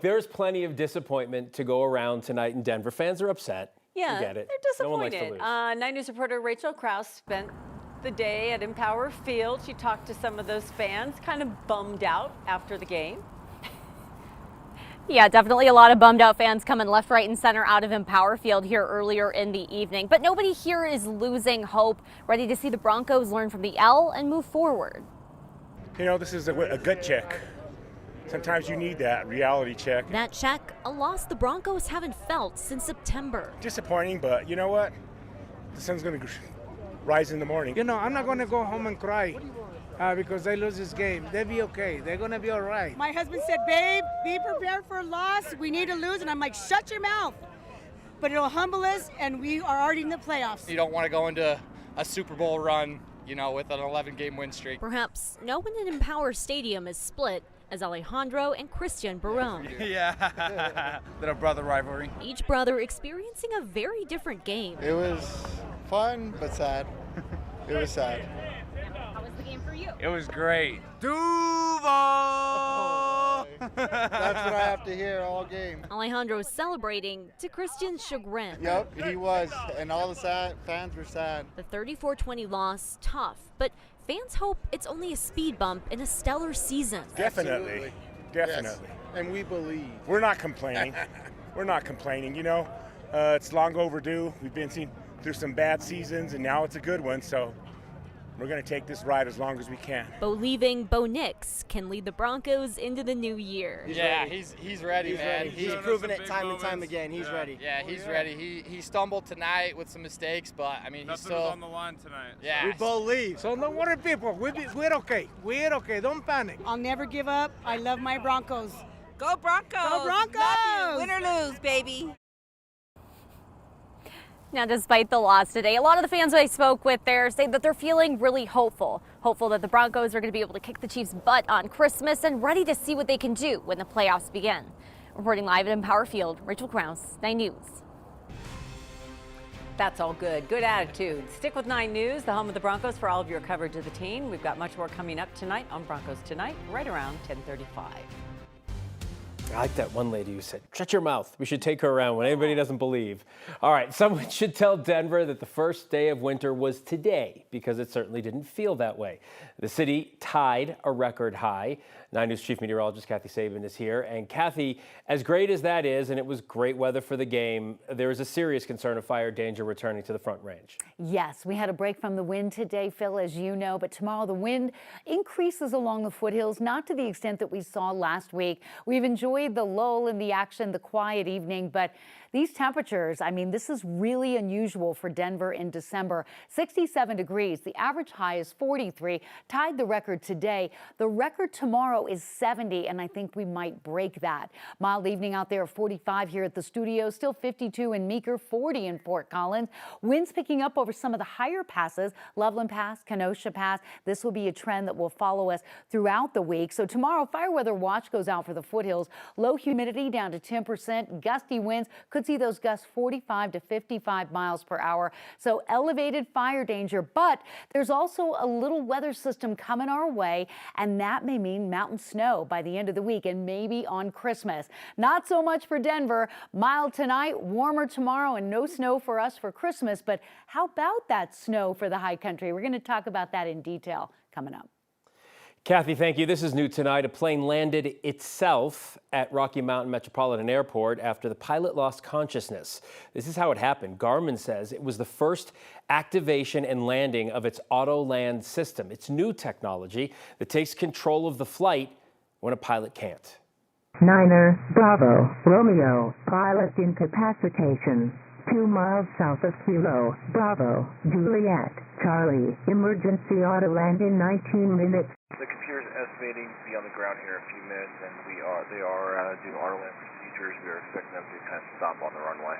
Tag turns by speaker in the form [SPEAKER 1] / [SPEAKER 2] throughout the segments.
[SPEAKER 1] There's plenty of disappointment to go around tonight in Denver. Fans are upset.
[SPEAKER 2] Yeah,
[SPEAKER 1] we get it.
[SPEAKER 2] They're disappointed.
[SPEAKER 1] No one likes to lose.
[SPEAKER 2] 9 News reporter Rachel Krause spent the day at Empower Field. She talked to some of those fans, kind of bummed out after the game.
[SPEAKER 3] Yeah, definitely a lot of bummed out fans coming left, right, and center out of Empower Field here earlier in the evening. But nobody here is losing hope, ready to see the Broncos learn from the L and move forward.
[SPEAKER 4] You know, this is a gut check. Sometimes you need that reality check.
[SPEAKER 3] That check, a loss the Broncos haven't felt since September.
[SPEAKER 4] Disappointing, but you know what? The sun's going to rise in the morning.
[SPEAKER 5] You know, I'm not going to go home and cry because they lose this game. They'll be okay. They're going to be all right.
[SPEAKER 6] My husband said, babe, be prepared for a loss. We need to lose. And I'm like, shut your mouth. But it'll humble us, and we are already in the playoffs.
[SPEAKER 7] You don't want to go into a Super Bowl run, you know, with an 11-game win streak.
[SPEAKER 3] Perhaps no one in Empower Stadium is split as Alejandro and Christian Barone.
[SPEAKER 7] Yeah, little brother rivalry.
[SPEAKER 3] Each brother experiencing a very different game.
[SPEAKER 8] It was fun, but sad. It was sad.
[SPEAKER 3] How was the game for you?
[SPEAKER 7] It was great. Duval!
[SPEAKER 8] That's what I have to hear all game.
[SPEAKER 3] Alejandro celebrating to Christian's chagrin.
[SPEAKER 8] Yep, he was, and all the fans were sad.
[SPEAKER 3] The 34-20 loss, tough, but fans hope it's only a speed bump in a stellar season.
[SPEAKER 4] Definitely.
[SPEAKER 8] Yes. And we believe.
[SPEAKER 4] We're not complaining. We're not complaining. You know, it's long overdue. We've been through some bad seasons, and now it's a good one. So we're going to take this ride as long as we can.
[SPEAKER 3] Bo Nix can lead the Broncos into the new year.
[SPEAKER 7] He's ready, man.
[SPEAKER 9] He's proven it time and time again. He's ready.
[SPEAKER 7] Yeah, he's ready. He stumbled tonight with some mistakes, but I mean, he's still
[SPEAKER 10] on the line tonight.
[SPEAKER 7] Yeah.
[SPEAKER 5] We believe. So don't worry, people. We're okay. We're okay. Don't panic.
[SPEAKER 6] I'll never give up. I love my Broncos.
[SPEAKER 11] Go Broncos!
[SPEAKER 6] Go Broncos!
[SPEAKER 11] Love you. Win or lose, baby.
[SPEAKER 3] Now, despite the loss today, a lot of the fans I spoke with there say that they're feeling really hopeful that the Broncos are going to be able to kick the Chiefs' butt on Christmas and ready to see what they can do when the playoffs begin. Reporting live at Empower Field, Rachel Krause, 9 News.
[SPEAKER 2] That's all good. Good attitude. Stick with 9 News, the home of the Broncos, for all of your coverage of the team. We've got much more coming up tonight on Broncos Tonight, right around 10:35.
[SPEAKER 1] I like that one lady who said, shut your mouth. We should take her around when anybody doesn't believe. All right, someone should tell Denver that the first day of winter was today, because it certainly didn't feel that way. The city tied a record high. 9 News Chief Meteorologist Kathy Sabin is here. And Kathy, as great as that is, and it was great weather for the game, there is a serious concern of fire danger returning to the Front Range.
[SPEAKER 12] Yes, we had a break from the wind today, Phil, as you know, but tomorrow the wind increases along the foothills, not to the extent that we saw last week. We've enjoyed the lull in the action, the quiet evening, but these temperatures, I mean, this is really unusual for Denver in December. 67 degrees. The average high is 43, tied the record today. The record tomorrow is 70, and I think we might break that. Mild evening out there, 45 here at the studio, still 52 in Meeker, 40 in Fort Collins. Winds picking up over some of the higher passes, Loveland Pass, Kenosha Pass. This will be a trend that will follow us throughout the week. So tomorrow, fire weather watch goes out for the foothills. Low humidity down to 10%, gusty winds. Could see those gusts 45 to 55 miles per hour. So elevated fire danger, but there's also a little weather system coming our way, and that may mean mountain snow by the end of the week and maybe on Christmas. Not so much for Denver. Mild tonight, warmer tomorrow, and no snow for us for Christmas. But how about that snow for the high country? We're going to talk about that in detail coming up.
[SPEAKER 1] Kathy, thank you. This is new tonight. A plane landed itself at Rocky Mountain Metropolitan Airport after the pilot lost consciousness. This is how it happened. Garmin says it was the first activation and landing of its auto land system. It's new technology that takes control of the flight when a pilot can't.
[SPEAKER 13] Niner, Bravo, Romeo, pilot incapacitation. 2 miles south of Kilo, Bravo, Juliet, Charlie, emergency auto land in 19 minutes.
[SPEAKER 14] The computer is estimating to be on the ground here in a few minutes, and they are doing auto land procedures. We are expecting them to kind of stop on the runway.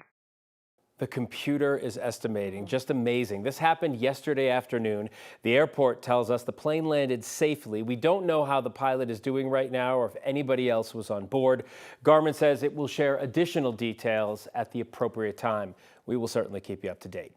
[SPEAKER 1] The computer is estimating. Just amazing. This happened yesterday afternoon. The airport tells us the plane landed safely. We don't know how the pilot is doing right now or if anybody else was on board. Garmin says it will share additional details at the appropriate time. We will certainly keep you up to date.